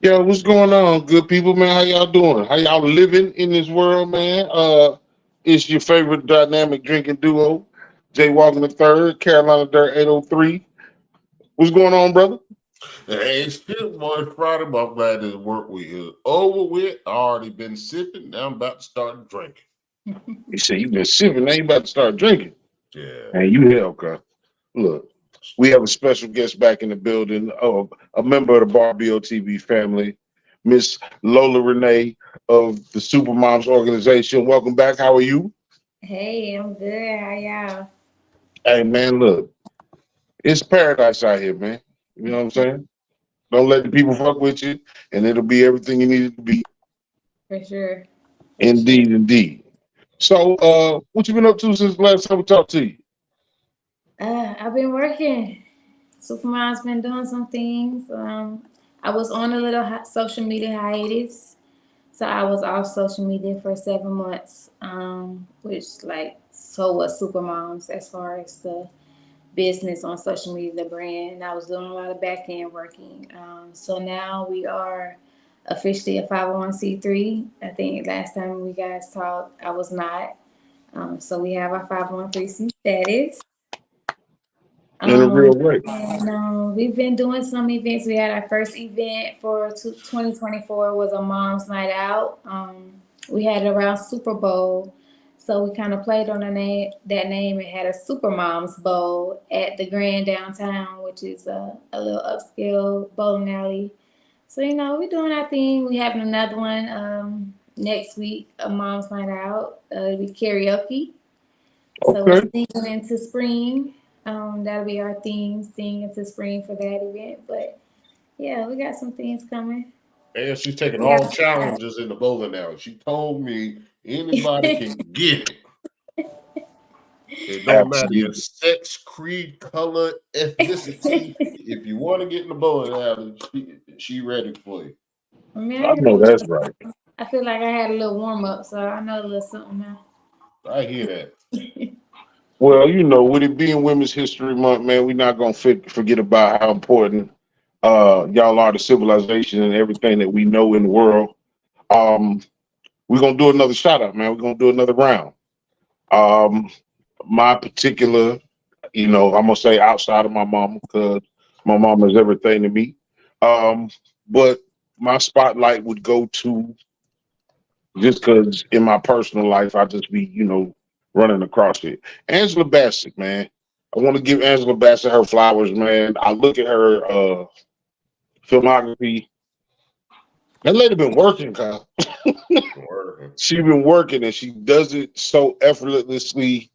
Yo, what's going on, good people, man? How y'all doing? How y'all living in this world, man? It's your favorite dynamic drinking duo, Jay Walker the Third, Carolina Dirt 803. What's going on, brother? Hey, shit, boy, Friday, but I'm glad this work week is over with. I already been sipping. Now I'm about to start drinking. You say you been sipping, now you about to start drinking. Yeah. Man, you hell, cuz. Look, we have a special guest back in the building, a member of the Bar BOTB family, Miss Lola Renee of the SuperMoms organization. Welcome back. How are you? Hey, I'm good. How y'all? Hey, man, look, it's paradise out here, man. You know what I'm saying? Don't let the people fuck with you, and it'll be everything you need it to be. For sure. Indeed, indeed. So, what you been up to since the last time we talked to you? I've been working. Supermom's been doing some things. I was on a little social media hiatus. So I was off social media for 7 months, which so was Supermoms as far as the business on social media, the brand. I was doing a lot of back end working. So now we are officially a 501c3. I think last time we guys talked, I was not. So we have our 501c status. In a real way. And we've been doing some events. We had our first event for 2024 was a mom's night out. We had it around Super Bowl. So we kind of played on that name and had a Super Moms Bowl at the Grand downtown, which is a little upscale bowling alley. So, we're doing our thing. We having another one next week, a mom's night out. It'll be karaoke. So we're singing into spring. That'll be our theme, sing into spring for that event. But yeah, we got some things coming. And she's taking all challenges in the bowling alley. She told me anybody can get it. It don't matter your sex, creed, color, ethnicity. If you want to get in the bowling alley, she ready for you. Man, I know that's right. I feel like I had a little warm up, so I know a little something now. I hear that. Well, with it being Women's History Month, man, we're not gonna forget about how important y'all are to civilization and everything that we know in the world. We're gonna do another shout out, man. We're gonna do another round. My particular, I'm gonna say outside of my mama, because my mama is everything to me. But my spotlight would go to, just because in my personal life I just be, running across it. Angela Bassett, man. I want to give Angela Bassett her flowers, man. I look at her filmography. That lady been working, Kyle. She been working, and she does it so effortlessly.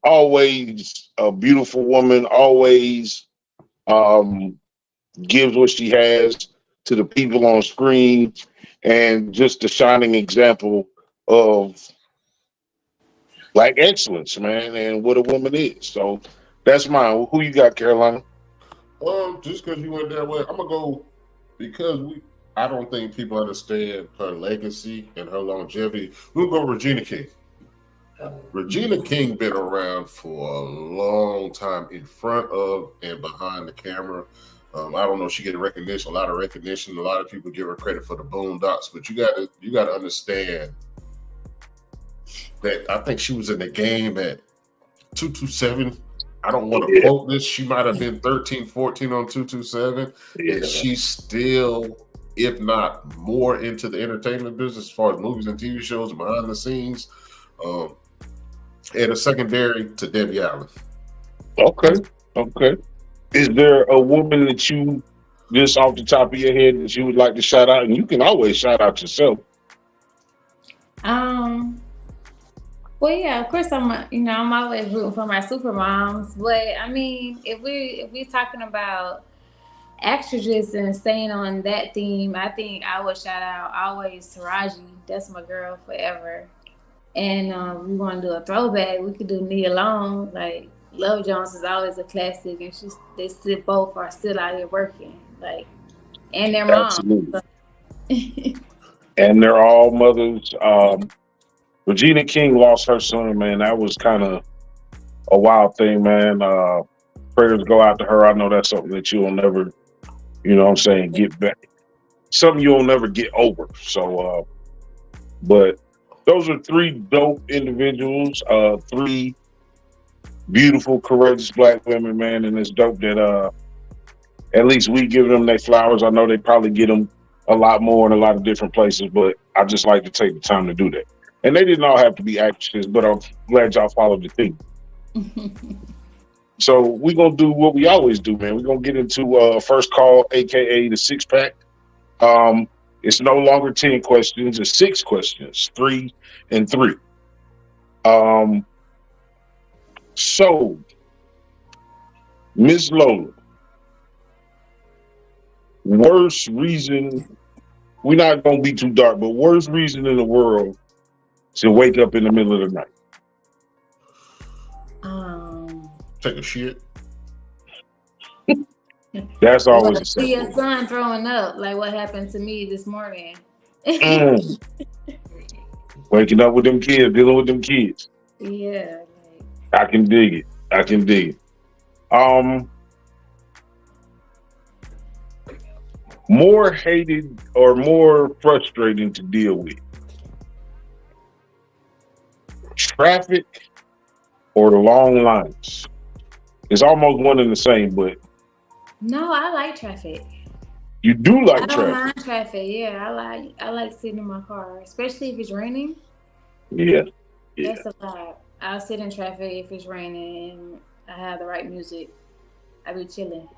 Always a beautiful woman. Always gives what she has to the people on screen, and just a shining example of like excellence, man, and what a woman is. So that's mine. Who you got, Carolina? Just because you went that way, I'm gonna go because I don't think people understand her legacy and her longevity. We'll go Regina King. Regina King been around for a long time in front of and behind the camera. I don't know if she get recognition, a lot of recognition. A lot of people give her credit for the Boondocks, but you got to understand that I think she was in the game at 227. I don't want to quote this. She might have been 13, 14 on 227, and she's still, if not more, into the entertainment business as far as movies and TV shows and behind the scenes. And a secondary to Debbie Allen. Okay. Is there a woman that you just off the top of your head that you would like to shout out? And you can always shout out yourself. Well, yeah, of course I'm always rooting for my super moms. But I mean, if we're talking about actresses and staying on that theme, I think I would shout out always Taraji. That's my girl forever. And we want to do a throwback. We could do Nia Long. Like Love Jones is always a classic, and they both are still out here working. Like, and their moms. Absolutely. And they're all mothers. Regina King lost her son, man. That was kind of a wild thing, man. Prayers go out to her. I know that's something that you'll never, you know what I'm saying, get back. Something you'll never get over. So, but those are three dope individuals, three beautiful, courageous Black women, man. And it's dope that at least we give them their flowers. I know they probably get them a lot more in a lot of different places, but I just like to take the time to do that. And they didn't all have to be actresses, but I'm glad y'all followed the theme. So we're going to do what we always do, man. We're going to get into first call, a.k.a. the six pack. It's no longer 10 questions, it's 6 questions, 3 and 3. So, Miss Lola, worst reason, we're not going to be too dark, but worst reason in the world to wake up in the middle of the night? Take a shit. That's always a see your son throwing up, like what happened to me this morning. Waking up with them kids, dealing with them kids. Yeah. I can dig it. More hated or more frustrating to deal with? Traffic or the long lines? It's almost one and the same, but no, I like traffic. You do like traffic? I don't mind traffic. Yeah, I like sitting in my car, especially if it's raining. Yeah. That's a lot. I'll sit in traffic if it's raining and I have the right music. I be chilling.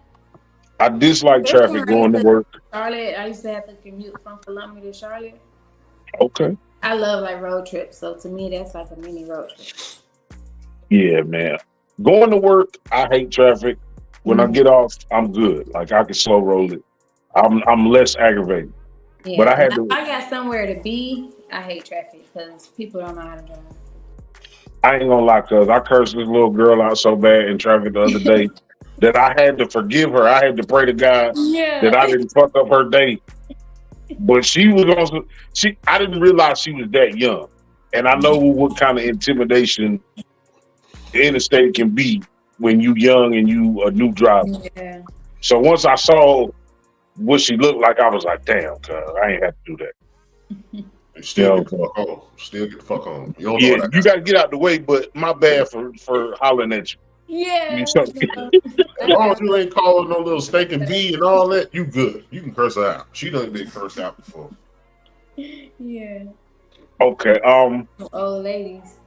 I dislike traffic going to work. Charlotte, I used to have to commute from Columbia to Charlotte. Okay. I love like road trips, so to me that's like a mini road trip. Yeah, man. Going to work, I hate traffic. When I get off, I'm good. Like I can slow roll it. I'm less aggravated. Yeah, but I got somewhere to be. I hate traffic because people don't know how to drive. I ain't gonna lie, cuz I cursed this little girl out so bad in traffic the other day that I had to forgive her. I had to pray to God that I didn't fuck up her day. But she was also I didn't realize she was that young. And I know what kind of intimidation the interstate can be when you young and you a new driver. Yeah. So once I saw what she looked like, I was like, damn, cuz I ain't have to do that. Still get the fuck home. Still get the fuck home. You got to get out the way, but my bad for hollering at you. Yeah. As long as you ain't calling no little stinking bee and all that, you good. You can curse her out. She done been cursed out before. Yeah. Okay. Old ladies.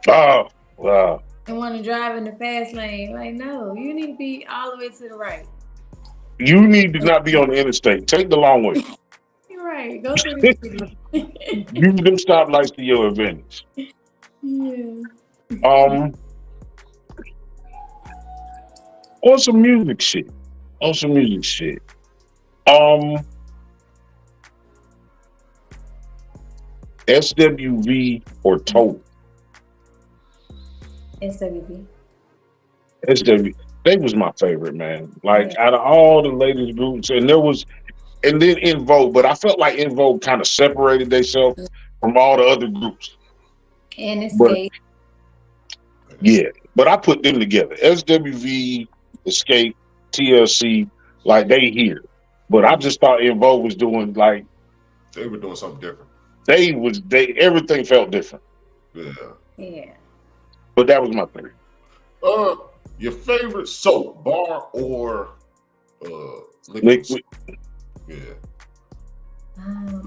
Oh, wow. And want to drive in the fast lane. Like, no, you need to be all the way to the right. You need to not be on the interstate. Take the long way. You're right. Go to the city. Use them stoplights to your advantage. Yeah. On some music shit. SWV or Total? SWV. They was my favorite, man. Like out of all the ladies groups, and then In Vogue, but I felt like In Vogue kind of separated themselves from all the other groups. And But Escape. yeah, but I put them together. SWV, Escape, TLC, like they here. But I just thought In Vogue was doing like they were doing something different. Everything felt different. Yeah. But that was my favorite. Your favorite soap, bar or Liquid? Yeah.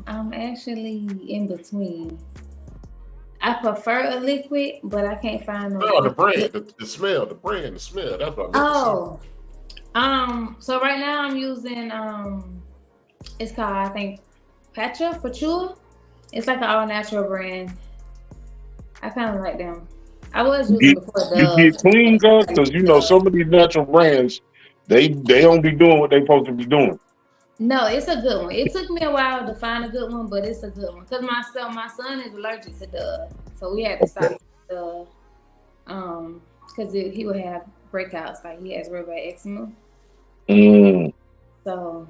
I'm actually in between. I prefer a liquid, but I can't find no. No, the brand, the smell, the brand, the smell. That's what I meant. So right now I'm using it's called, I think, Pacha. It's like an all natural brand. I kind of like them. I was using before You get clean, because you know some of these natural brands, they don't be doing what they supposed to be doing. No, it's a good one. It took me a while to find a good one, but it's a good one. Cause my son is allergic to Dove, so we had to stop Dove. Cause he would have breakouts, like he has real bad eczema. So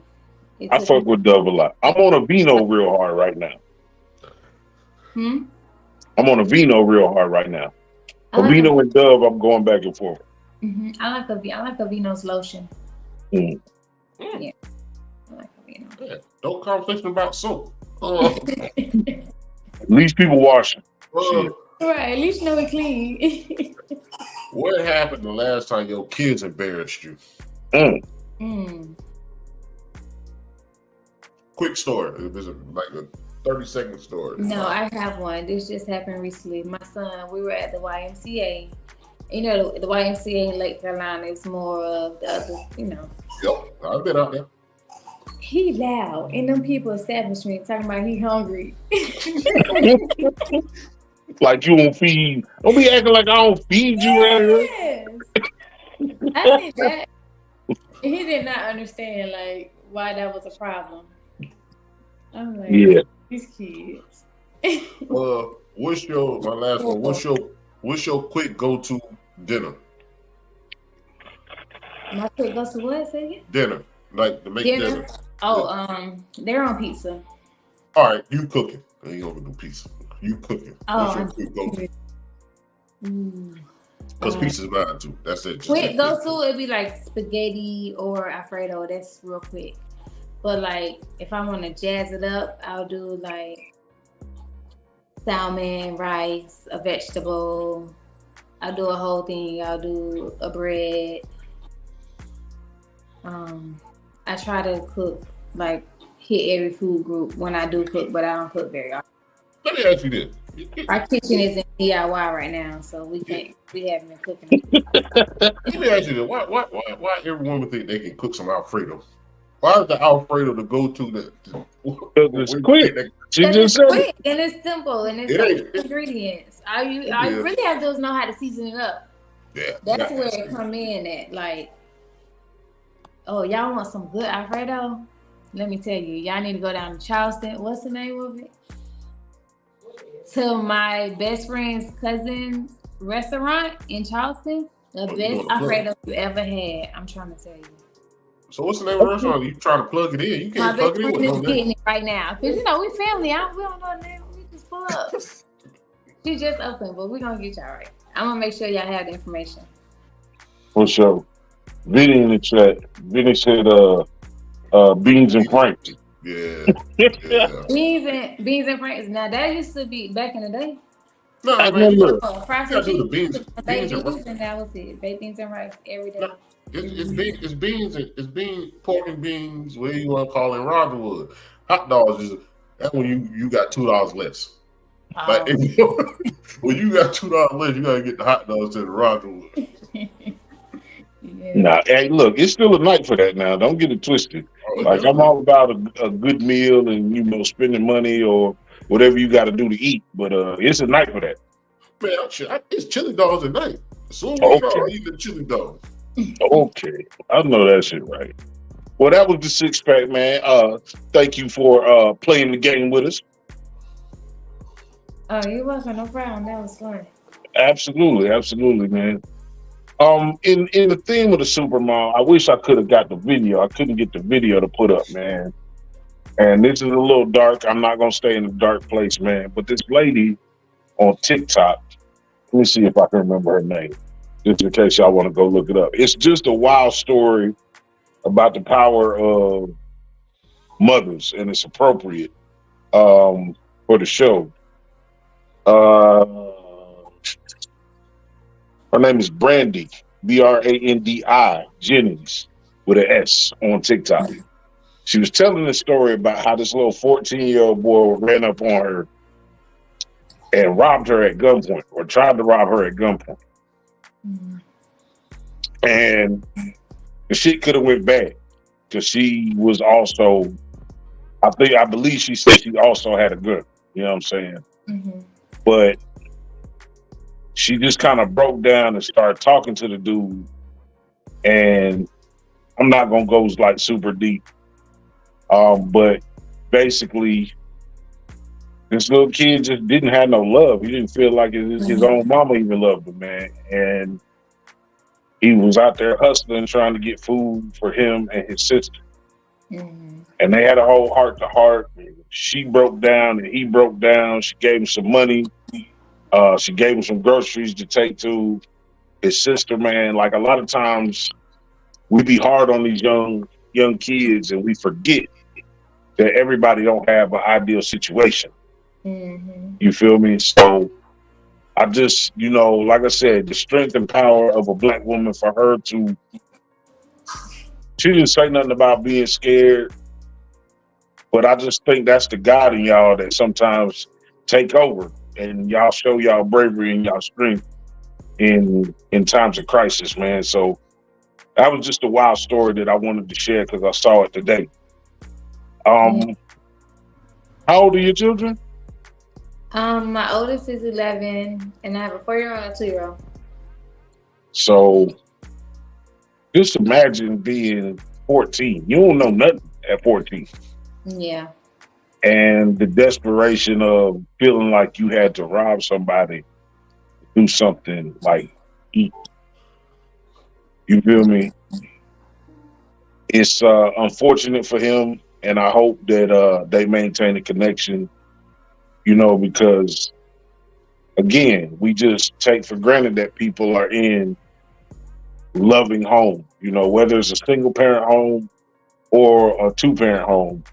I fuck with Dove a lot. I'm on a Vino real hard right now. I'm on a Vino real hard right now. Vino and Dove, I'm going back and forth. I like a Vino's lotion. Yeah. I like a Vino. Yeah. Don't conversation about soap. At least people washing. Right, at least you know it clean. What happened the last time your kids embarrassed you? Quick story. It was like a 30-second story. No, I have one. This just happened recently. My son, we were at the YMCA. You know, the YMCA in Lake Carolina is more of the other, you know. Yep, I've been out there. He loud, and them people establishment talking about he hungry. Like you won't feed. Don't be acting like I don't feed you around here. I think that he did not understand like why that was a problem. I'm like, these kids. What's your my last one? What's your quick go-to dinner? My quick go-to what? Say again? Dinner, like to make dinner. Oh, they're on pizza. All right, you cooking? You gonna do pizza? You cooking? What's your quick go-to? Because pizza's mine too. That's it. Quick go-to, it'd be like spaghetti or Alfredo. That's real quick. But like, if I want to jazz it up, I'll do like salmon, rice, a vegetable. I'll do a whole thing. I'll do a bread. I try to cook, like hit every food group when I do cook, but I don't cook very often. Let me ask you this. Our kitchen is in DIY right now, so we haven't been cooking. Let me ask you this. Why everyone would think they can cook some Alfredo? Why is the Alfredo the go-to It's quick. She just said quick and it's simple and it's ingredients. All you really have to do is know how to season it up. Yeah. That's where it come in at. Like, oh, y'all want some good Alfredo? Let me tell you, y'all need to go down to Charleston. What's the name of it? To my best friend's cousin's restaurant in Charleston. The best Alfredo you ever had. I'm trying to tell you. So what's the name of the restaurant? You trying to plug it in? You can't plug it in with no name. Getting it right now. Because, you know, we family. We don't know the name. We just pull up. She just opened, but we're going to get y'all right. I'm going to make sure y'all have the information. For sure. Vinny in the chat. Vinny said beans and franks. Yeah. Beans and franks. Now, that used to be back in the day. No, I remember. Fries and the beans and that was it. Baked beans and rice every day. No, it's beans, pork and beans, whatever you want to call it, in Rogerwood. Hot dogs that's when you got $2 less. Like when you got $2 less, you gotta get the hot dogs to the Rogerwood. Nah, hey, look, it's still a night for that now. Don't get it twisted. Like I'm all about a good meal and spending money or whatever you got to do to eat, but it's a night for that. Man, it's chili dogs at night. So we start eating chili dogs. Okay, I know that shit right. Well, that was the 6-pack, man. Thank you for playing the game with us. Oh, you're welcome. No problem. That was fun. Absolutely, man. In the theme of the Supermom, I wish I could have got the video. I couldn't get the video to put up, man. And this is a little dark. I'm not gonna stay in a dark place, man. But this lady on TikTok, let me see if I can remember her name, just in case y'all want to go look it up. It's just a wild story about the power of mothers, and it's appropriate for the show. Her name is Brandy, Brandi Jennings, with an S on TikTok. She was telling a story about how this little 14-year-old boy ran up on her and robbed her at gunpoint, or tried to rob her at gunpoint. Mm-hmm. And the shit could have went bad because she was also, I believe she said she also had a gun. You know what I'm saying? Mm-hmm. But she just kind of broke down and started talking to the dude. And I'm not gonna go like super deep, but basically, this little kid just didn't have no love. He didn't feel like his own mama even loved him, man. And he was out there hustling, trying to get food for him and his sister. Mm-hmm. And they had a whole heart to heart. She broke down and he broke down. She gave him some money. She gave him some groceries to take to his sister, man. Like, a lot of times we be hard on these young kids and we forget that everybody don't have an ideal situation. Mm-hmm. You feel me? So I just, like I said, the strength and power of a Black woman, for her to, she didn't say nothing about being scared, but I just think that's the God in y'all that sometimes take over and y'all show y'all bravery and y'all strength in times of crisis, man. So that was just a wild story that I wanted to share because I saw it today. How old are your children? My oldest is 11, and I have a 4-year-old and a 2-year-old. So just imagine being 14. You don't know nothing at 14. Yeah. And the desperation of feeling like you had to rob somebody, do something like eat. You feel me? It's unfortunate for him, and I hope that they maintain a connection, because, again, we just take for granted that people are in loving home, whether it's a single parent home or a 2-parent home.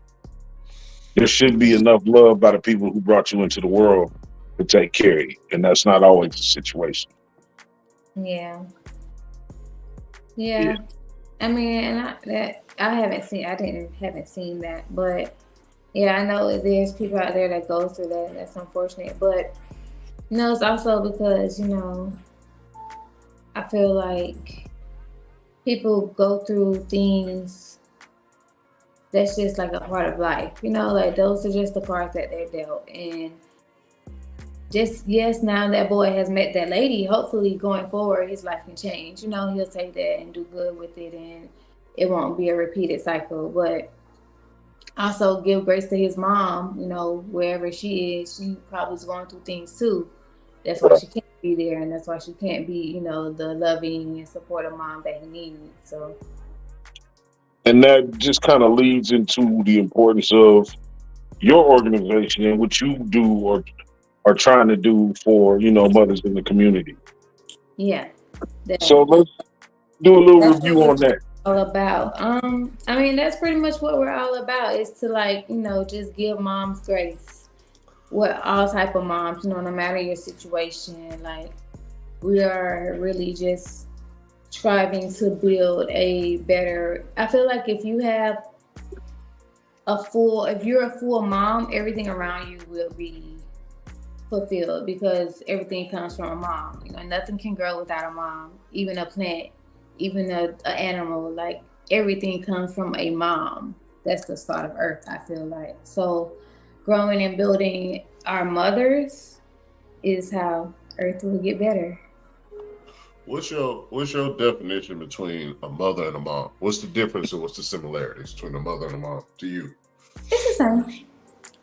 There should be enough love by the people who brought you into the world to take care of you, and that's not always the situation. Yeah. I mean, and I haven't seen that, but yeah, I know there's people out there that go through that. And that's unfortunate, but it's also because I feel like people go through things that's just like a part of life, like those are just the cards that they're dealt. And just, yes, now that boy has met that lady, hopefully going forward, his life can change. He'll take that and do good with it, and it won't be a repeated cycle. But also give grace to his mom, wherever she is, she probably is going through things too. That's why she can't be there, and that's why she can't be, the loving and supportive mom that he needs. So. And that just kind of leads into the importance of your organization and what you do or are trying to do for, mothers in the community. Yeah. So let's do a little review on that. All about. I mean, that's pretty much what we're all about, is to just give moms grace. With all type of moms, no matter your situation. Like, we are really just striving to build a better. I feel like if you're a full mom, everything around you will be fulfilled because everything comes from a mom. Nothing can grow without a mom. Even a plant, even an animal, like everything comes from a mom. That's the start of Earth, I feel like. So growing and building our mothers is how Earth will get better. What's your definition between a mother and a mom? What's the difference and what's the similarities between a mother and a mom to you? It's the same.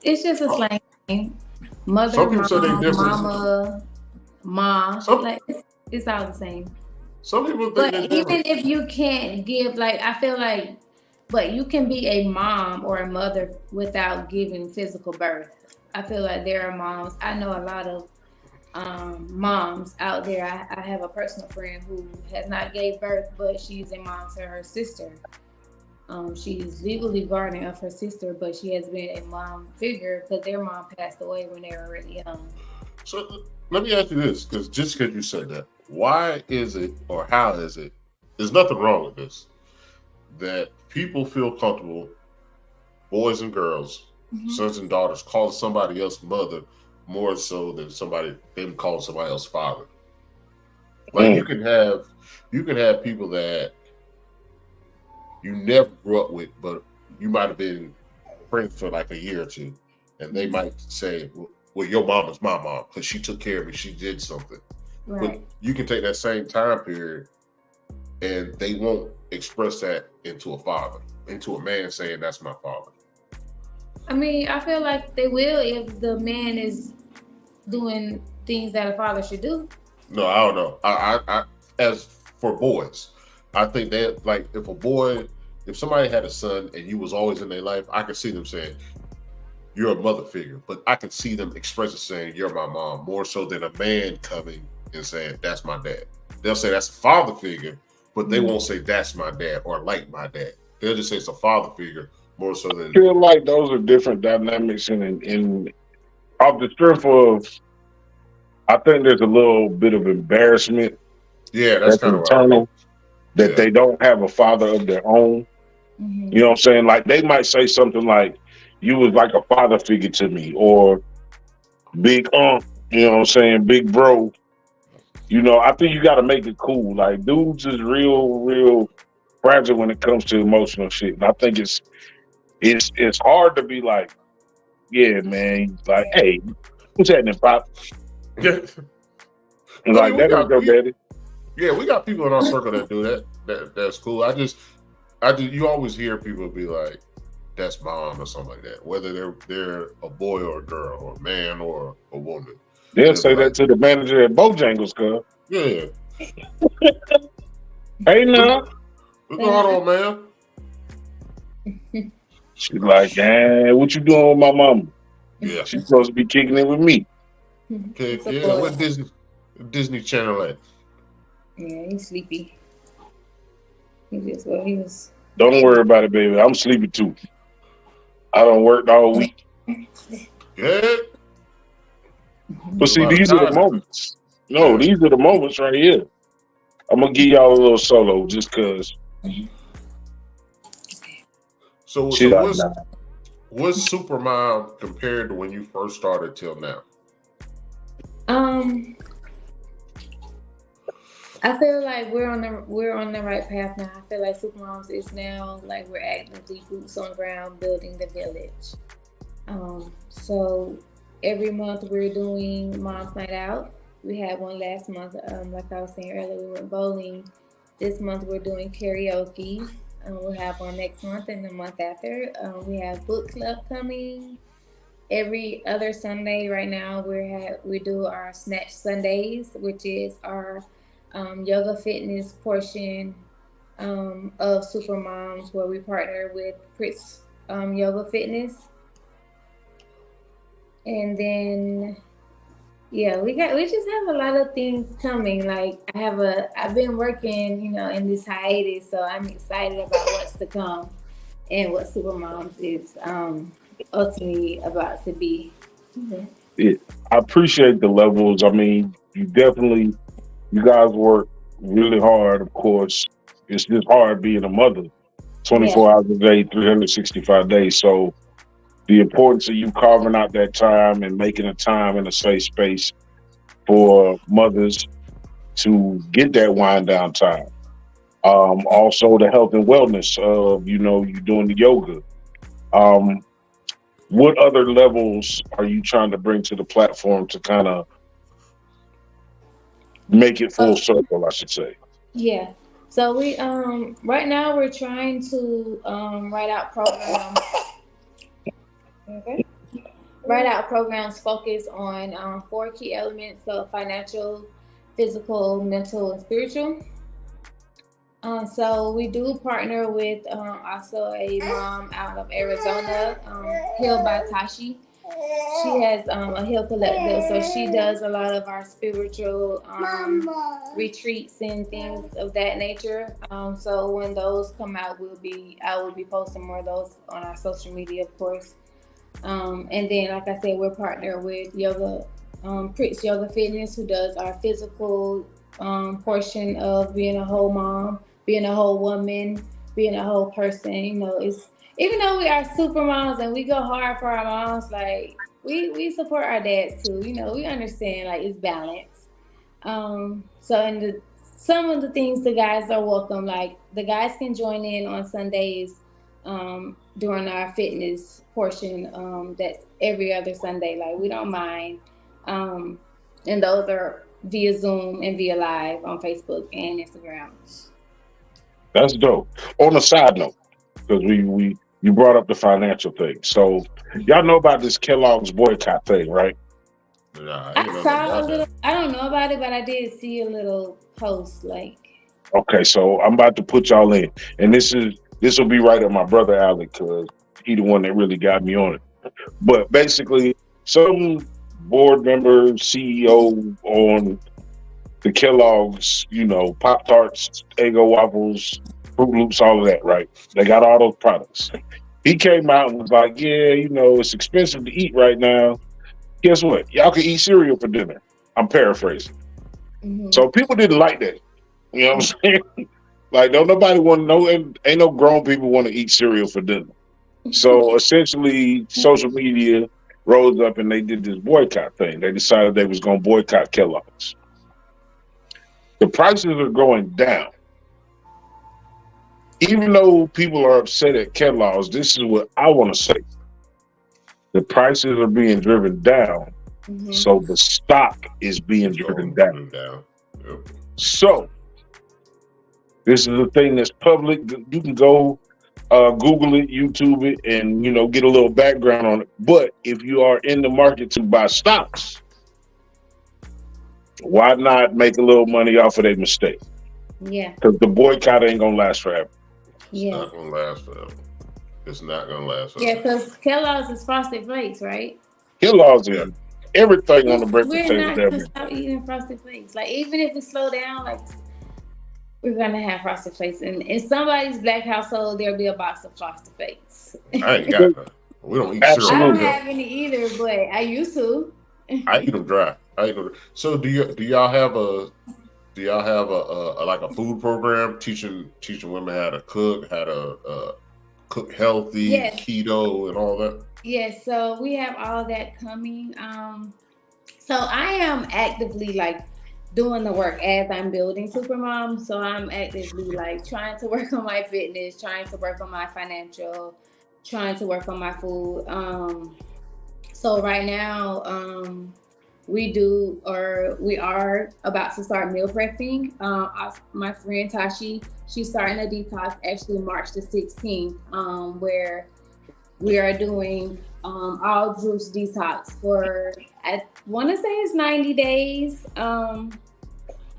It's just a slang. Mother, Some people say they mom, different. mama. ma. Like it's all the same. Some people think But it's even different. if you can't give, like, I feel like, but you can be a mom or a mother without giving physical birth. I feel like there are moms. I know a lot of moms out there. I have a personal friend who has not gave birth, but she's a mom to her sister. She's legally guardian of her sister, but she has been a mom figure because their mom passed away when they were really young. So let me ask you this, because just because you said that, why is it, or how is it, there's nothing wrong with this, that people feel comfortable, boys and girls, sons and daughters, calling somebody else mother more so than them calling somebody else father? Like you can have people that you never grew up with, but you might have been friends for like a year or two, and they might say, well, your mom is my mom because she took care of me, she did something. Right. But you can take that same time period and they won't express that into a man saying that's my father. I mean, I feel like they will if the man is doing things that a father should do. No, I don't know. I as for boys, I think that, like, if somebody had a son and you was always in their life, I could see them saying you're a mother figure, but I could see them expressing saying you're my mom more so than a man coming and saying that's my dad. They'll say that's a father figure, but they won't say that's my dad or like my dad. They'll just say it's a father figure more so than. I feel like those are different dynamics, in off the strength of, I think there's a little bit of embarrassment. Yeah, that's That's kind of what I internal. mean. That they don't have a father of their own. Mm-hmm. You know what I'm saying? Like they might say something like, "You was like a father figure to me," or "Big you know what I'm saying? Big bro." You know, I think you got to make it cool. Like dudes is real fragile when it comes to emotional shit, and I think it's hard to be like, "Yeah, man," like, "Hey, what's happening, pop?" Yeah. And I like mean, that ain't your daddy. we got people in our circle that do that. That's cool. You always hear people be like, "That's mom" or something like that. Whether they're a boy or a girl, or a man or a woman. They'll They'll be say that like, to the manager at Bojangles, cuz. "Yeah, Hey, now. what's going on, man?" She's like, what you doing with my mama? Yeah, She's supposed to be kicking it with me. okay, yeah. What Disney Channel at? Yeah, he's sleepy. He was. Don't worry about it, baby. I'm sleepy too. I done worked all week. Yeah. But see, A lot of these are the time. moments. No, these are the moments right here. I'm going to give y'all a little solo just because. So what's Supermom compared to when you first started till now? I feel like we're on the right path now. I feel like SuperMoms is now like we're actively boots on ground building the village. So every month we're doing Mom's Night Out. We had one last month. Like I was saying earlier, we went bowling. This month we're doing karaoke. We'll have one next month and the month after. We have book club coming. Every other Sunday right now we do our Snatch Sundays, which is our yoga fitness portion of SuperMoms, where we partner with Pritz Yoga Fitness. And then we just have a lot of things coming. Like I've been working, in this hiatus, so I'm excited about what's to come and what SuperMoms is ultimately about to be. I appreciate the levels. I mean, you guys work really hard, of course. It's just hard being a mother 24 hours a day, 365 days. So the importance of you carving out that time and making a time in a safe space for mothers to get that wind down time. Also the health and wellness of, you doing the yoga. What other levels are you trying to bring to the platform to kind of make it full circle, I should say? Yeah. So we right now we're trying to write out programs. Okay. Right Out programs focus on 4 key elements of financial, physical, mental, and spiritual. So we do partner with also a mom out of Arizona, Healed by Tashi. She has a Hill Collective, so she does a lot of our spiritual retreats and things of that nature. So when those come out, I will be posting more of those on our social media, of course. And then, like I said, we're partnered with Yoga, Pritz Yoga Fitness, who does our physical portion of being a whole mom, being a whole woman, being a whole person. You know, it's even though we are super moms and we go hard for our moms, like we support our dads too. You know, we understand like it's balance. So in some of the things the guys are welcome. Like the guys can join in on Sundays during our fitness portion. That's every other Sunday. Like we don't mind. And those are via Zoom and via live on Facebook and Instagram. That's dope. On a side note, because you brought up the financial thing. So y'all know about this Kellogg's boycott thing, right? Nah, I saw a little. I don't know about it, but I did see a little post. Like, okay, so I'm about to put y'all in, and this will be right up my brother alley because he the one that really got me on it. But basically, some board member, CEO on the Kellogg's, you know, Pop Tarts, Eggo waffles, Fruit Loops, all of that, right? They got all those products. He came out and was like, yeah, you know, it's expensive to eat right now. Guess what? Y'all can eat cereal for dinner. I'm paraphrasing. mm-hmm. So people didn't like that. You know what I'm saying? Like, don't nobody want to know, ain't no grown people want to eat cereal for dinner. So essentially, social media rose up and they did this boycott thing. They decided they was going to boycott Kellogg's. The prices are going down. Even though people are upset at Kellogg's, this is what I want to say. The prices are being driven down, so the stock is being driven down. Yep. So this is a thing that's public. You can go Google it, YouTube it, and you know get a little background on it. But if you are in the market to buy stocks, why not make a little money off of their mistake? Yeah, because the boycott ain't gonna last forever. It's not gonna last forever. It's not gonna last forever. Yeah, because Kellogg's is Frosted Flakes, right? Kellogg's in everything on the breakfast We're table. not gonna stop eating Frosted Flakes. Like even if we slow down, like we're gonna have Frosted Flakes. And in somebody's black household, there'll be a box of Frosted Flakes. I ain't got that. We don't eat cereal. I don't have any either, but I used to. I eat them dry. So do y'all have a like a food program teaching women how to cook healthy, yes. keto, and all that? Yes, so we have all that coming. So I am actively like doing the work as I'm building Supermom. So I'm actively like trying to work on my fitness, trying to work on my financial, trying to work on my food. So right now, we are about to start meal prepping. My friend Tashi, she's starting a detox actually March the 16th, where we are doing all juice detox for, I want to say it's 90 days.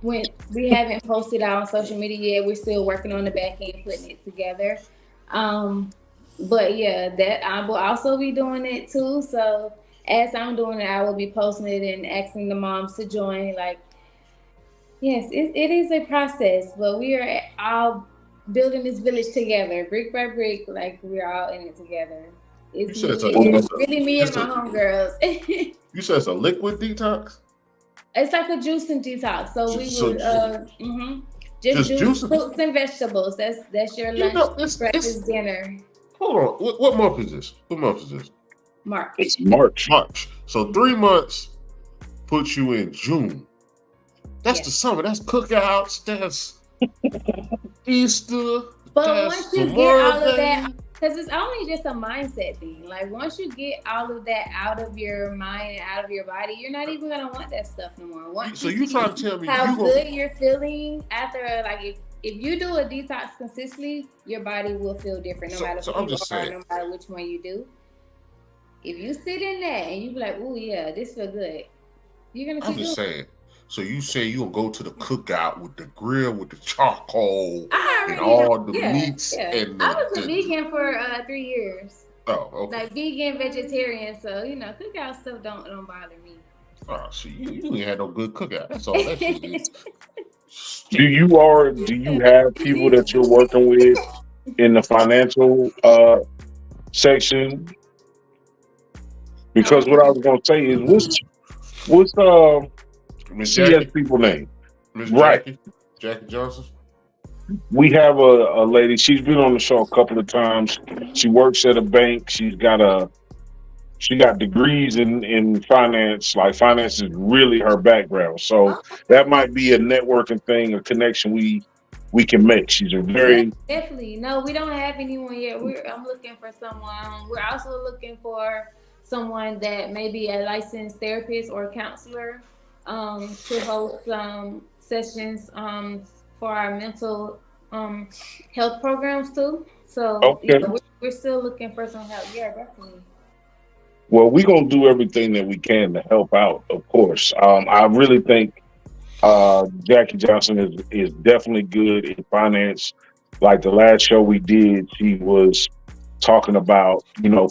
When we haven't posted out on social media yet, we're still working on the back end, putting it together. But yeah, that I will also be doing it too. So as I'm doing it, I will be posting it and asking the moms to join. Like, yes, it is a process, but we are all building this village together, brick by brick. Like we're all in it together. It's really me and my homegirls. You said it's a liquid detox? It's like a juicing detox. So we would just juice fruits and vegetables. That's your lunch, breakfast, dinner. Hold on. What month is this? March. It's March. So 3 months puts you in June. That's the summer. That's cookouts. That's Easter. But once you get all of that, because it's only just a mindset thing. Like once you get all of that out of your mind and out of your body, you're not even gonna want that stuff no more. So you trying to tell me how good you're feeling after, like if you do a detox consistently, your body will feel different no matter what you are, no matter which one you do. If you sit in that and you be like, "Oh yeah, this feel good," you're gonna I'm keep just doing. saying. So you say you'll go to the cookout with the grill, with the charcoal, I and already know. all the Yeah, meats yeah. and I was a vegan for 3 years. oh, okay. Like vegan, vegetarian. So cookout stuff don't bother me. Oh, see, you ain't had no good cookout. That's all that shit is. Do you have people that you're working with in the financial section? Because what I was gonna say is what's Miss CS Jackie, people name? Miss Right. Jackie Johnson. We have a lady, she's been on the show a couple of times. She works at a bank. She got degrees in finance. Like finance is really her background. So that might be a networking thing, a connection we can make. She's a Yeah, very definitely. No, we don't have anyone yet. I'm looking for someone. We're also looking for someone that may be a licensed therapist or counselor to host sessions for our mental health programs too. So okay. we're still looking for some help. Yeah, definitely. Well, we're gonna do everything that we can to help out, of course. I really think Jackie Johnson is definitely good in finance. Like the last show we did, she was talking about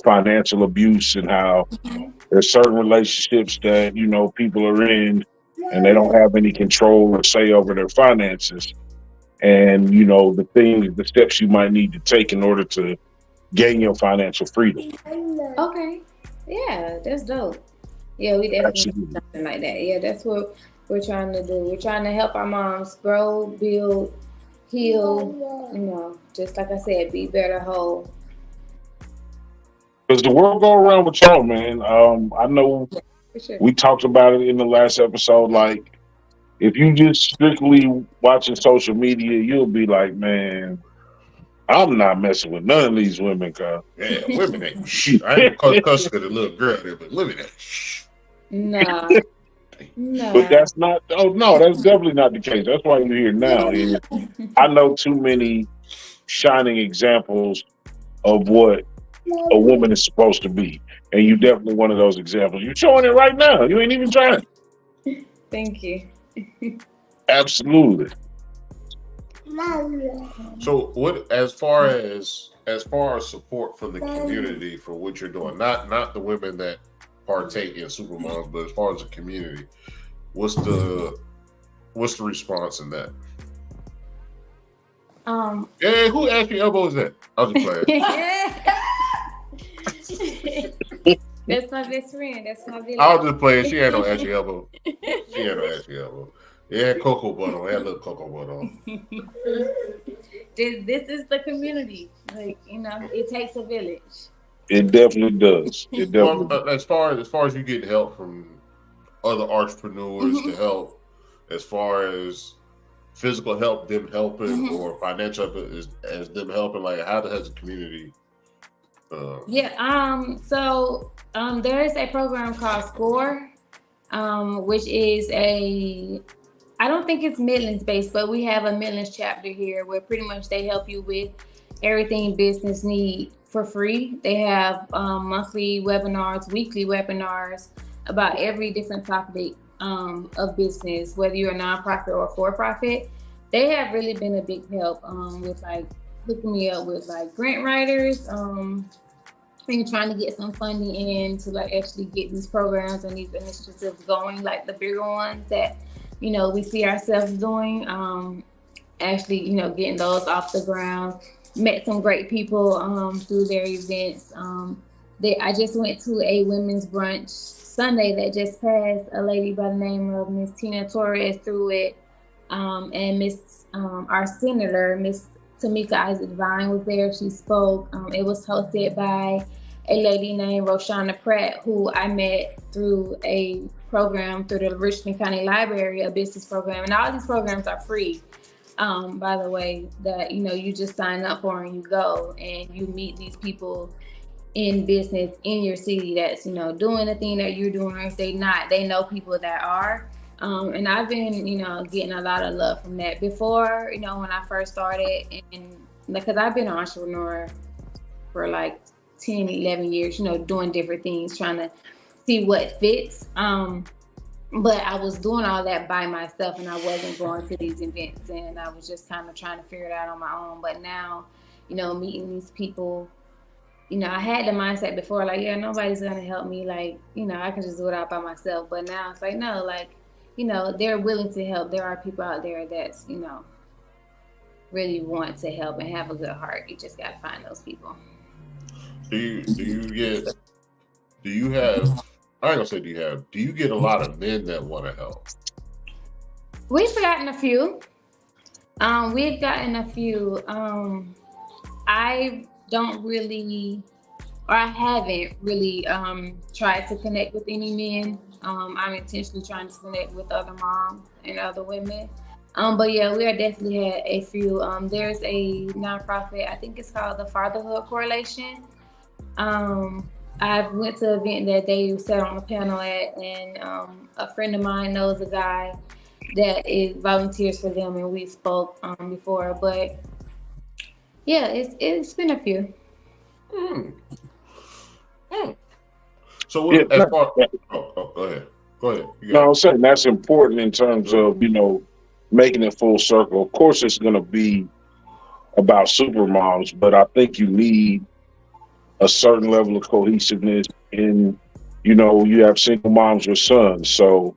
financial abuse and how there's certain relationships that people are in and they don't have any control or say over their finances, and the steps you might need to take in order to gain your financial freedom. Okay. Yeah, that's dope. Yeah, we definitely do Absolutely. something like that. Yeah, that's what we're trying to do. We're trying to help our moms grow, build, heal. Just like I said, be better whole. Because the world go around with y'all, man. I know For sure. we talked about it in the last episode. Like, if you just strictly watching social media, you'll be like, man, I'm not messing with none of these women, cuz. Yeah, women ain't shh. I ain't gonna cuss to the little girl there, but women ain't shh. Nah, But nah. that's not. Oh no, that's definitely not the case. That's why you're here now. And I know too many shining examples of what a woman is supposed to be, and you definitely one of those examples. You're showing it right now. You ain't even trying. Thank you. Absolutely. So what as far as support from the community for what you're doing, not the women that partake in Supermoms, but as far as the community, what's the response in that? Hey, who asked me elbow is that? I'll just play it. That's my best friend. That's my village. I'll just play it. She had no ashy elbow. She had no ashy elbow. It had cocoa butter on. It had a little cocoa butter on. This is the community. Like, it takes a village. It definitely does. It definitely. Well, as far as you get help from other entrepreneurs to help, as far as physical help, them helping, or financial help as them helping, like how has the community? So there is a program called SCORE, which is I don't think it's Midlands based, but we have a Midlands chapter here where pretty much they help you with everything business need for free. They have monthly webinars, weekly webinars about every different topic of business, whether you're a nonprofit or for profit. They have really been a big help with like hooking me up with like grant writers. And trying to get some funding in to like actually get these programs and these initiatives going, like the bigger ones that we see ourselves doing. Actually, getting those off the ground. Met some great people through their events. I just went to a women's brunch Sunday that just passed. A lady by the name of Miss Tina Torres threw it, and Miss our senator, Miss Tamika Isaac Vine, was there. She spoke. It was hosted by a lady named Roshana Pratt, who I met through a program through the Richmond County Library, a business program. And all these programs are free, by the way, that you just sign up for and you go and you meet these people in business in your city that's doing the thing that you're doing, or if they not, they know people that are. And I've been getting a lot of love from that. Before, when I first started, and because I've been an entrepreneur for like 10, 11 years, doing different things, trying to see what fits. But I was doing all that by myself, and I wasn't going to these events, and I was just kind of trying to figure it out on my own. But now, meeting these people, I had the mindset before, like, yeah, nobody's going to help me. Like, I can just do it all by myself. But now it's like, no, like, they're willing to help. There are people out there that's, really want to help and have a good heart. You just got to find those people. Do you have, I ain't gonna say do you get a lot of men that want to help? We've gotten a few. I don't really, or I haven't really tried to connect with any men. I'm intentionally trying to connect with other moms and other women. But yeah, we are definitely had a few. There's a nonprofit, I think it's called the Fatherhood Correlation. I went to an event that they sat on a panel at, and a friend of mine knows a guy that is volunteers for them, and we spoke before. But yeah, it's been a few. So as far, go ahead. No, I'm saying that's important in terms of making it full circle. Of course, it's going to be about super moms, but I think you need a certain level of cohesiveness in, you have single moms with sons. So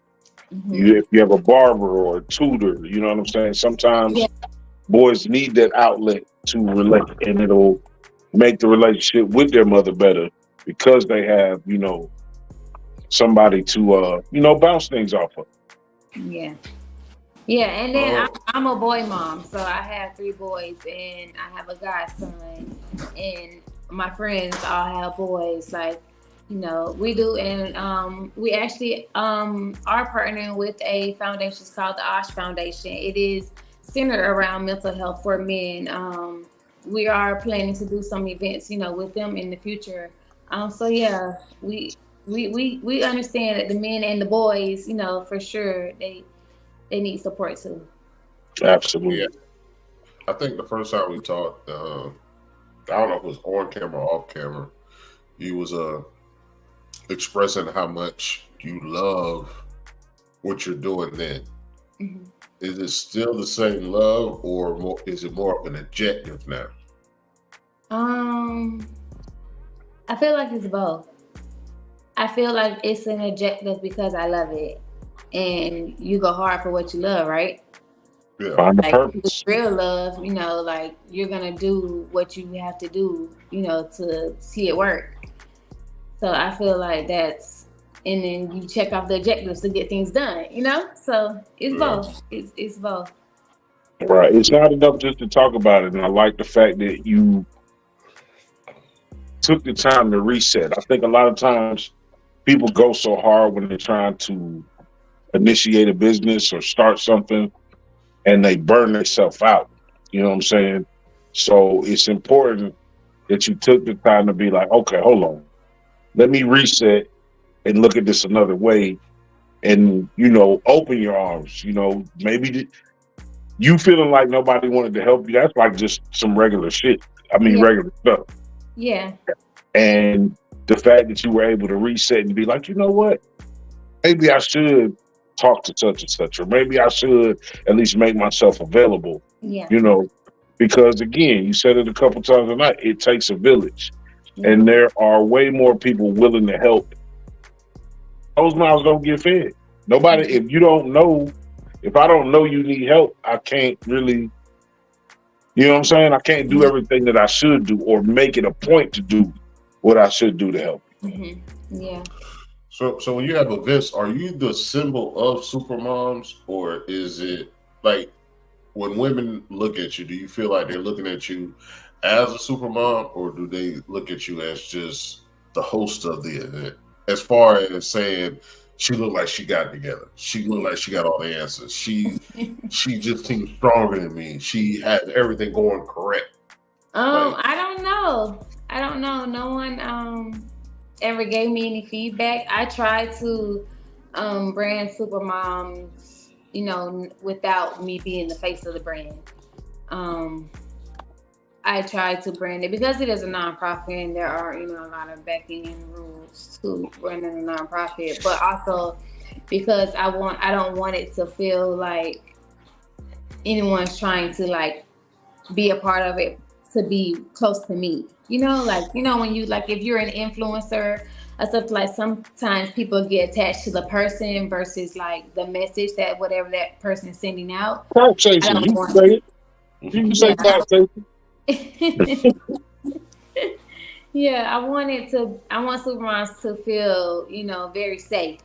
if you have a barber or a tutor, you know what I'm saying? Sometimes boys need that outlet to relate, and it'll make the relationship with their mother better because they have, somebody to, bounce things off of. Yeah. Yeah, and then I'm a boy mom, so I have 3 boys, and I have a godson, and my friends all have boys. Like, we do, and we actually are partnering with a foundation. It's called the Osh Foundation. It is centered around mental health for men. We are planning to do some events, with them in the future. So yeah, we understand that the men and the boys, for sure they need support too. Absolutely. Yeah. I think the first time we talked, I don't know if it was on camera or off camera, you was expressing how much you love what you're doing then. Mm-hmm. Is it still the same love, or is it more of an objective now? I feel like it's both. I feel like it's an objective because I love it. And you go hard for what you love, right? Yeah. Find the like purpose. Real love, like you're gonna do what you have to do, to see it work. So I feel like that's, and then you check off the objectives to get things done, So it's both. It's both. Right. It's not enough just to talk about it, and I like the fact that you took the time to reset. I think a lot of times people go so hard when they're trying to initiate a business or start something, and they burn themselves out. You know what I'm saying? So it's important that you took the time to be like, okay, hold on. Let me reset and look at this another way, and, open your arms. Maybe you feeling like nobody wanted to help you, that's like just some regular shit. Regular stuff. Yeah. And the fact that you were able to reset and be like, you know what? Maybe I should talk to such and such, or maybe I should at least make myself available. Yeah. Because again, you said it a couple times tonight, it takes a village. Yeah. And there are way more people willing to help. Those mouths don't get fed. Nobody, if I don't know you need help, I can't really, you know what I'm saying? I can't do everything that I should do or make it a point to do what I should do to help you. Mm-hmm. Yeah. So when you have events, are you the symbol of supermoms, or is it like when women look at you, do you feel like they're looking at you as a supermom, or do they look at you as just the host of the event? As far as saying, she looked like she got it together. She looked like she got all the answers. She just seems stronger than me. She has everything going correct. I don't know. No one ever gave me any feedback. I tried to brand supermoms, without me being the face of the brand. I try to brand it because it is a nonprofit and there are, you know, a lot of back end rules to running a nonprofit, but also because I don't want it to feel like anyone's trying to like be a part of it to be close to me. You know, like, you know, when you like, if you're an influencer or stuff, like sometimes people get attached to the person versus like the message that whatever that person is sending out. Cloud I chasing. don't You can want, say it. You can say cloud chasing. yeah, I want Supermoms to feel, you know, very safe.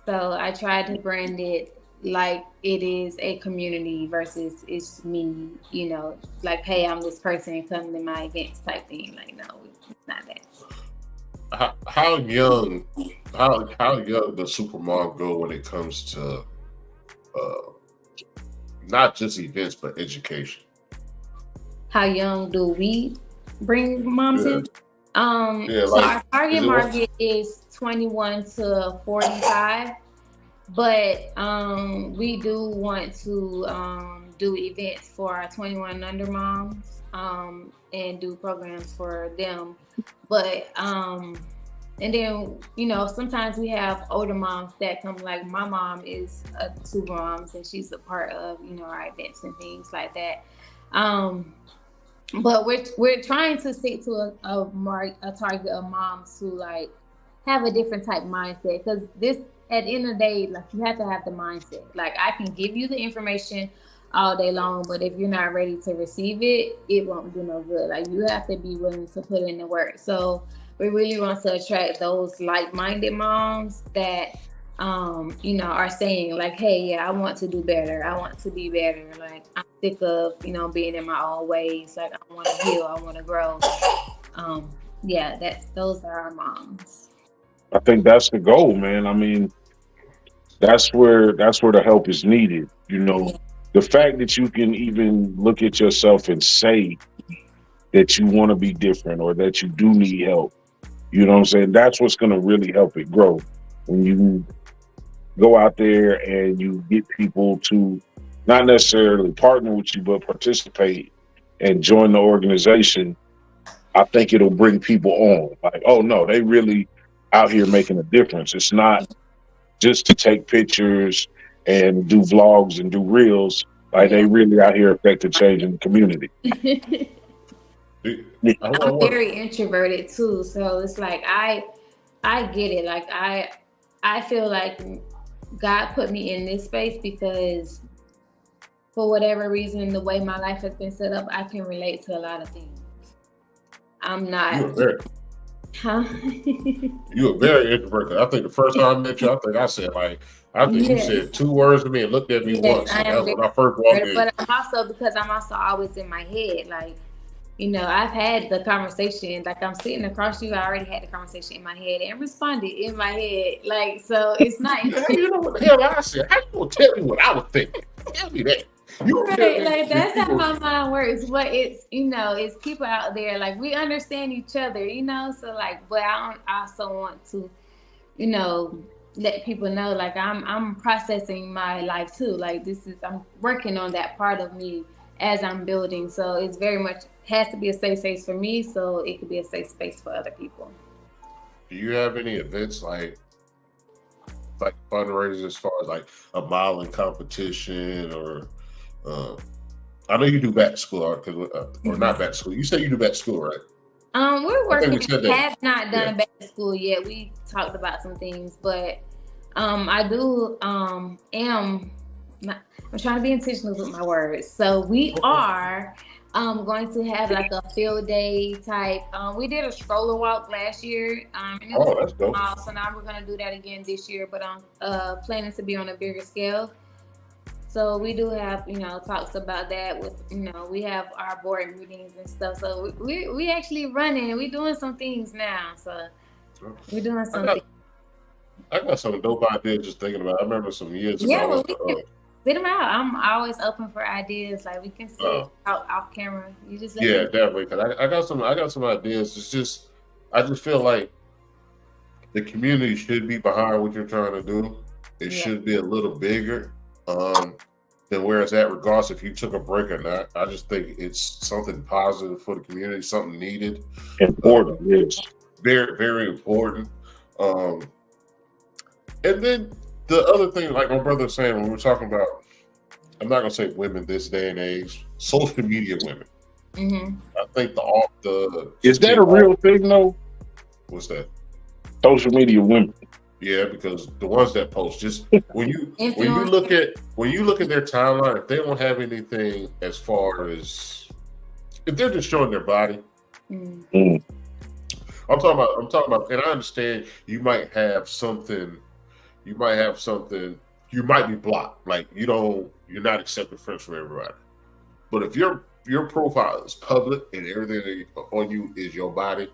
So I try to brand it like it is a community versus it's me, you know, like, hey, I'm this person, come to my events type thing. Like, no, it's not that. How young does Supermom go when it comes to not just events but education? How young do we bring moms in? Yeah, So like, our target market is 21 to 45. But we do want to do events for our 21 under moms and do programs for them. But and then, you know, sometimes we have older moms that come, like my mom is a super moms and she's a part of, you know, our events and things like that. But we're trying to stick to a target of moms who like have a different type mindset, because this, at the end of the day, like, you have to have the mindset. Like, I can give you the information all day long, but if you're not ready to receive it, it won't do no good. Like, you have to be willing to put in the work. So we really want to attract those like-minded moms that you know, are saying like, hey, yeah, I want to do better. I want to be better. Like, I'm sick of, you know, being in my own ways. Like, I want to heal. I want to grow. Yeah, those are our moms. I think that's the goal, man. I mean, that's where the help is needed. You know, the fact that you can even look at yourself and say that you want to be different or that you do need help. You know what I'm saying? That's what's going to really help it grow. When you go out there and you get people to not necessarily partner with you, but participate and join the organization, I think it'll bring people on. Like, oh no, they really out here making a difference. It's not just to take pictures and do vlogs and do reels. Like, they really out here affecting change in the community. I'm very introverted too, so it's like I get it. Like, I feel like God put me in this space because for whatever reason, the way my life has been set up, I can relate to a lot of things. I'm not. You were very introverted. I think the first time I met you, I think you said 2 words to me and looked at me once. And that was when I first walked in. But I'm also always in my head. Like, you know, I've had the conversation, like, I'm sitting across you, I already had the conversation in my head and responded in my head. Like, so it's not. You know what the hell I said? How you gonna tell me what I was thinking? Tell me that. Right, like, that's how my mind works. But it's, you know, it's people out there, like, we understand each other, you know. So like, but I also want to, you know, let people know, like, I'm processing my life too. Like, I'm working on that part of me as I'm building. So it's very much has to be a safe space for me, so it could be a safe space for other people. Do you have any events like fundraisers as far as like a modeling competition or? I know you do back to school, or not back to school. You said you do back to school, right? We're working. We have not done a back to school yet. We talked about some things, but I do. I'm trying to be intentional with my words. So we are going to have like a field day type. We did a stroller walk last year. And it was that's dope. So now we're gonna do that again this year, but I'm planning to be on a bigger scale. So we do have, you know, talks about that with, you know, we have our board meetings and stuff. So we actually running. We doing some things now. So we're doing something. I got some dope ideas just thinking about it. I remember some years ago. Yeah, well, we can spit them out. I'm always open for ideas. Like, we can sit out off camera. You just definitely. Cause I got some ideas. It's just, I just feel like the community should be behind what you're trying to do. It should be a little bigger. then where it's at, regardless if you took a break or not. I just think it's something positive for the community, something needed. Important, yes. Very, very important. And then the other thing, like my brother was saying, when we're talking about, I'm not going to say women this day and age, social media women. Mm-hmm. I think is that a real thing though? What's that? Social media women. Yeah, because the ones that post, just when you look at their timeline, if they don't have anything as far as if they're just showing their body. Mm. I'm talking about, and I understand you might have something, you might be blocked, like you're not accepting friends from everybody. But if your profile is public and everything on you is your body,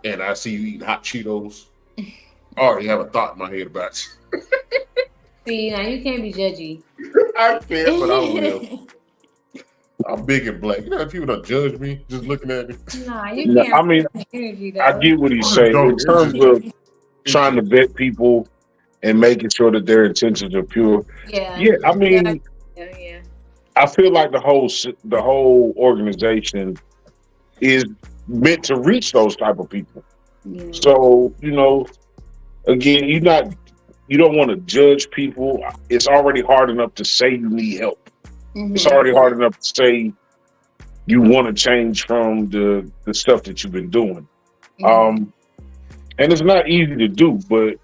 and I see you eating hot Cheetos, I already have a thought in my head about you. See, now you can't be judgy. I can't, but I will. I'm big and black. You know, if people don't judge me just looking at me. Nah, you can't. I mean, energy, though. I get what he's saying in terms of trying to vet people and making sure that their intentions are pure. Yeah. I mean, yeah. I feel like the whole organization is meant to reach those type of people. Yeah. So, again, you don't want to judge people. It's already hard enough to say you need help. Mm-hmm. It's already hard enough to say you want to change from the stuff that you've been doing. Mm-hmm. And it's not easy to do, but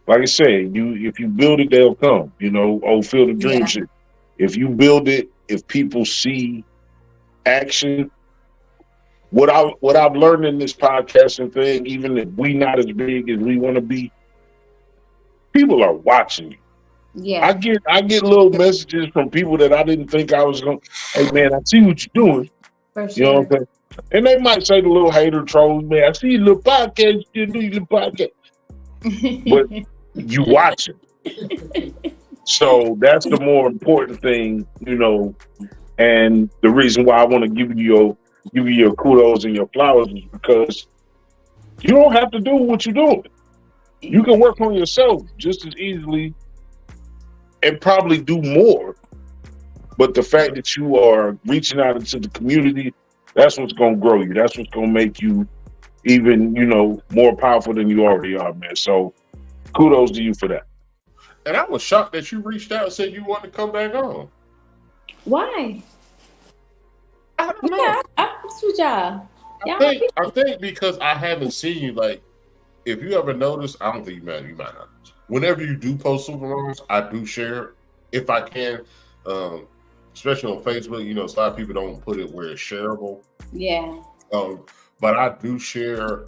like I said, if you build it, they'll come. Field of Dream shit. If you build it, if people see action, what I've learned in this podcasting thing, even if we not as big as we want to be, people are watching you. Yeah, I get little messages from people that I didn't think I was going. Hey man, I see what you're doing. For sure. You know what I'm saying? And they might say the little hater trolls, man. I see your little podcast. You do your little podcast, but you watch it. So that's the more important thing, And the reason why I want to give you your kudos and your flowers is because you don't have to do what you're doing. You can work on yourself just as easily and probably do more. But the fact that you are reaching out into the community, that's what's going to grow you. That's what's going to make you even, more powerful than you already are, man. So kudos to you for that. And I was shocked that you reached out and said you wanted to come back on. Why? I don't know. What's with y'all? I think because I haven't seen you, like, if you ever notice, I don't think you might not. Whenever you do post supermoms, I do share if I can, especially on Facebook. A lot of people don't put it where it's shareable. Yeah. But I do share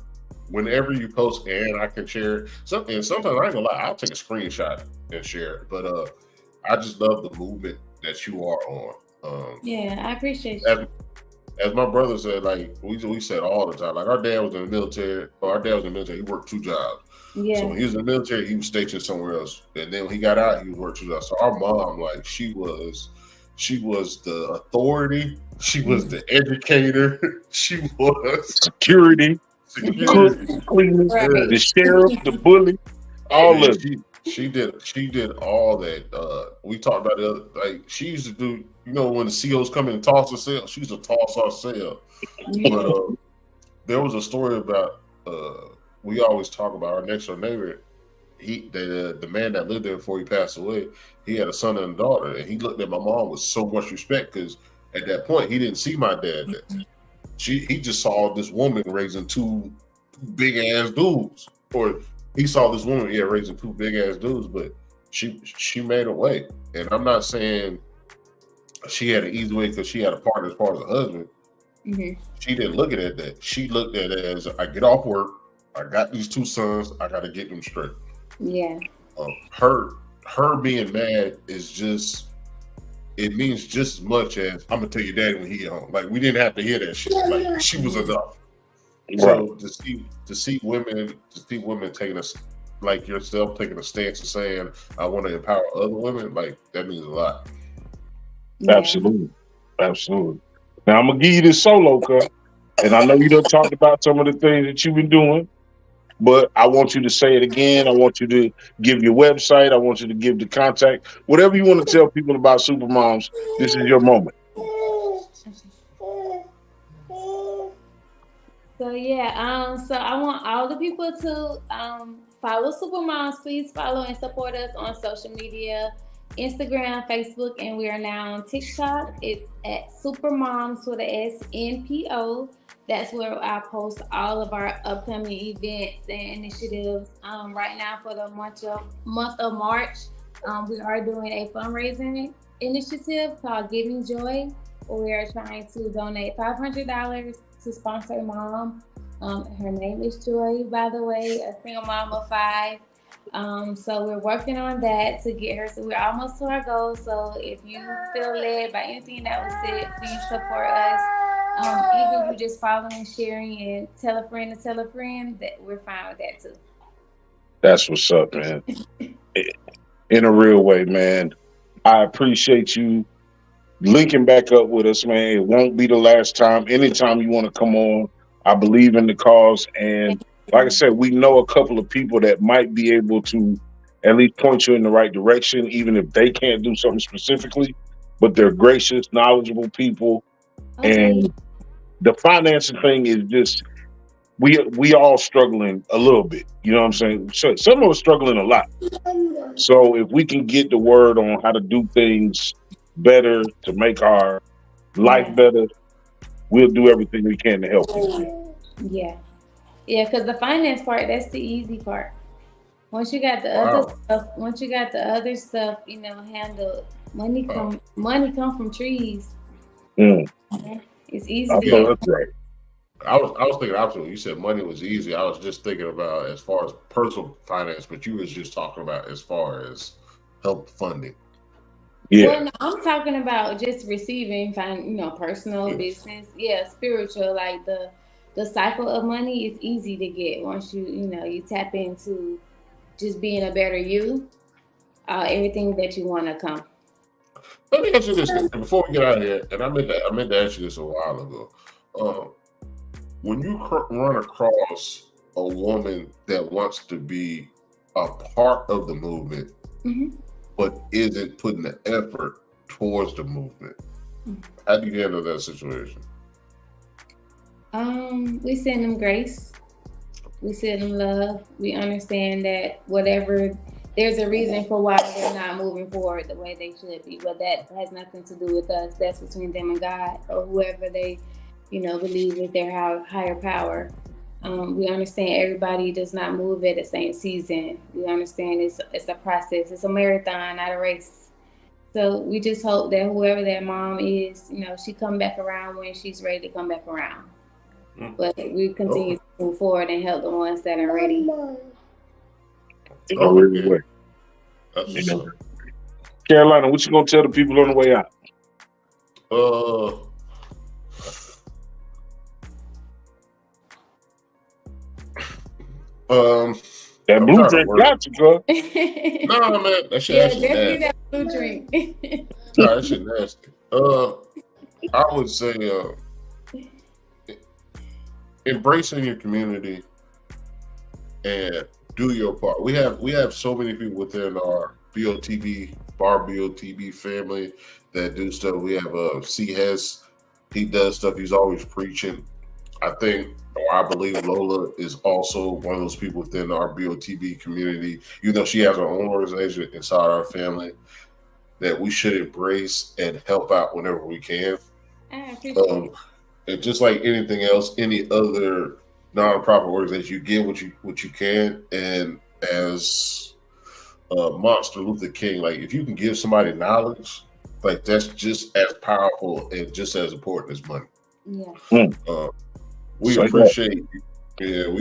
whenever you post, and I can share it. And sometimes I ain't gonna lie, I'll take a screenshot and share it. But I just love the movement that you are on. I appreciate you. As my brother said, like we said all the time, like our dad was in the military. He worked 2 jobs. Yeah. So when he was in the military, he was stationed somewhere else. And then when he got out, he worked 2 jobs. So our mom, like, she was the authority. She was the educator. She was security. Cleaning, the sheriff, the bully, all of it. She did all that. We talked about it. Like, she used to do, when the CEOs come in and toss a cell, she used to toss our cell. But there was a story about we always talk about our next door neighbor. The man that lived there before he passed away, he had a son and a daughter, and he looked at my mom with so much respect because at that point he didn't see my dad there. He just saw this woman raising 2 big ass dudes, or he saw this woman raising 2 big ass dudes, but she made a way. And I'm not saying she had an easy way because she had a partner as far as a husband. Mm-hmm. She didn't look at it that. She looked at it as, I get off work, I got these 2 sons, I got to get them straight. Yeah. Her being mad is just, it means just as much as I'm gonna tell your daddy when he get home. Like, we didn't have to hear that shit. Like, she was enough. Right. So to see women taking a, like yourself, taking a stance and saying, I want to empower other women, like, that means a lot. Yeah. Absolutely. Now I'm gonna give you this solo cut, and I know you done talked about some of the things that you've been doing. but I want you to say it again. I want you to give your website. I want you to give the contact. Whatever you want to tell people about Supermoms, this is your moment. So yeah, so I want all the people to follow Supermoms. Please follow and support us on social media, Instagram, Facebook, and we are now on TikTok. It's at SuperMoms with a SNPO. That's where I post all of our upcoming events and initiatives. Right now for the month of March, we are doing a fundraising initiative called Giving Joy. We are trying to donate $500 to sponsor a mom. Her name is Joy, by the way, a single mom of 5. So we're working on that to get her. So we're almost to our goal. So if you feel led by anything that was said, please support us. Even you just following, sharing, and tell a friend to tell a friend, that we're fine with that too. That's what's up, man. In a real way, man. I appreciate you linking back up with us, man. It won't be the last time. Anytime you want to come on, I believe in the cause. And like I said, we know a couple of people that might be able to at least point you in the right direction, even if they can't do something specifically. But they're gracious, knowledgeable people. Okay. And the financing thing is just, we all struggling a little bit. You know what I'm saying? So some of us struggling a lot. So if we can get the word on how to do things better to make our life better, we'll do everything we can to help you. Yeah, because the finance part, that's the easy part. Once you got the other stuff, handled, money come from trees. It's easy to get. That's right. I was thinking opposite. You said money was easy. I was just thinking about as far as personal finance, but you was just talking about as far as help funding. Yeah. Well, no, I'm talking about just receiving, personal, business, spiritual. Like the cycle of money is easy to get once you tap into just being a better you. Everything that you want to come. Let me ask you this before we get out of here, and I meant to ask you this a while ago. When you run across a woman that wants to be a part of the movement, but isn't putting the effort towards the movement, how do you handle that situation? We send them grace. We send them love. We understand that there's a reason for why they're not moving forward the way they should be, but that has nothing to do with us. That's between them and God or whoever they believe is their higher power. We understand everybody does not move at the same season. We understand it's a process. It's a marathon, not a race. So we just hope that whoever that mom is, she come back around when she's ready to come back around. But we continue to move forward and help the ones that are ready. Carolina, what you gonna tell the people on the way out? That blue drink got you, girl. No, man, that shit actually nasty. That blue drink. No, that shit nasty. I would say embracing your community and do your part. We have so many people within our BOTB family that do stuff. We have C Hess. He does stuff. He's always preaching. I believe Lola is also one of those people within our BOTB community, even though she has her own organization inside our family, that we should embrace and help out whenever we can. I appreciate and just like anything else, any other nonprofit organization, you give what you can. And as Martin Luther King, like if you can give somebody knowledge, like that's just as powerful and just as important as money. Yeah. We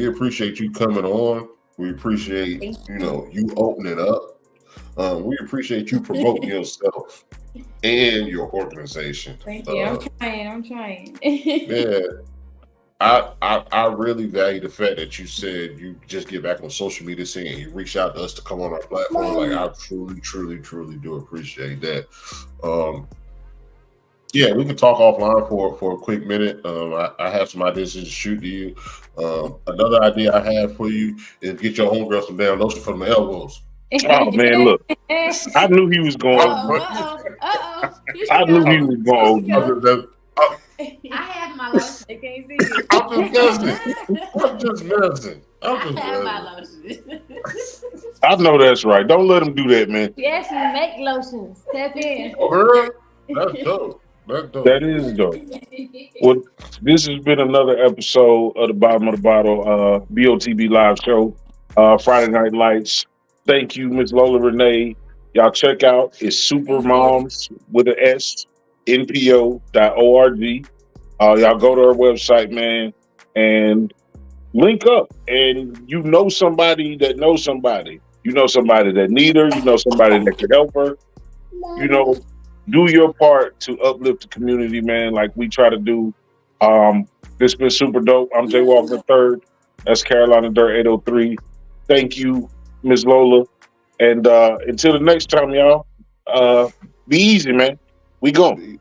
appreciate you coming on. We appreciate you opening up. We appreciate you promoting yourself and your organization. Thank you. I'm trying. Yeah. I really value the fact that you said you just get back on social media saying you reached out to us to come on our platform. Like I truly do appreciate that. Yeah, we can talk offline for a quick minute. I have some ideas to shoot to you. Another idea I have for you is get your homegirl some damn lotion for the elbows. Oh man, look, I knew he was going. I knew he was going. I have my lotion. I can't see it. I'm just messing. I have my lotion. I know that's right. Don't let him do that, man. We actually make lotions. Tap in. Oh, that's dope. That is dope. Well, this has been another episode of the Bottom of the Bottle BOTB live show, Friday Night Lights. Thank you, Miss Lola Renee. Y'all check out it's supermoms with an S, npo.org. Y'all go to our website, man, and link up. And you know somebody that knows somebody. You know somebody that need her. You know somebody that can help her. You know, do your part to uplift the community, man, like we try to do. This been super dope. I'm Jay Walker III. That's Carolina Dirt 803. Thank you, Ms. Lola. And until the next time, y'all, be easy, man. We gone.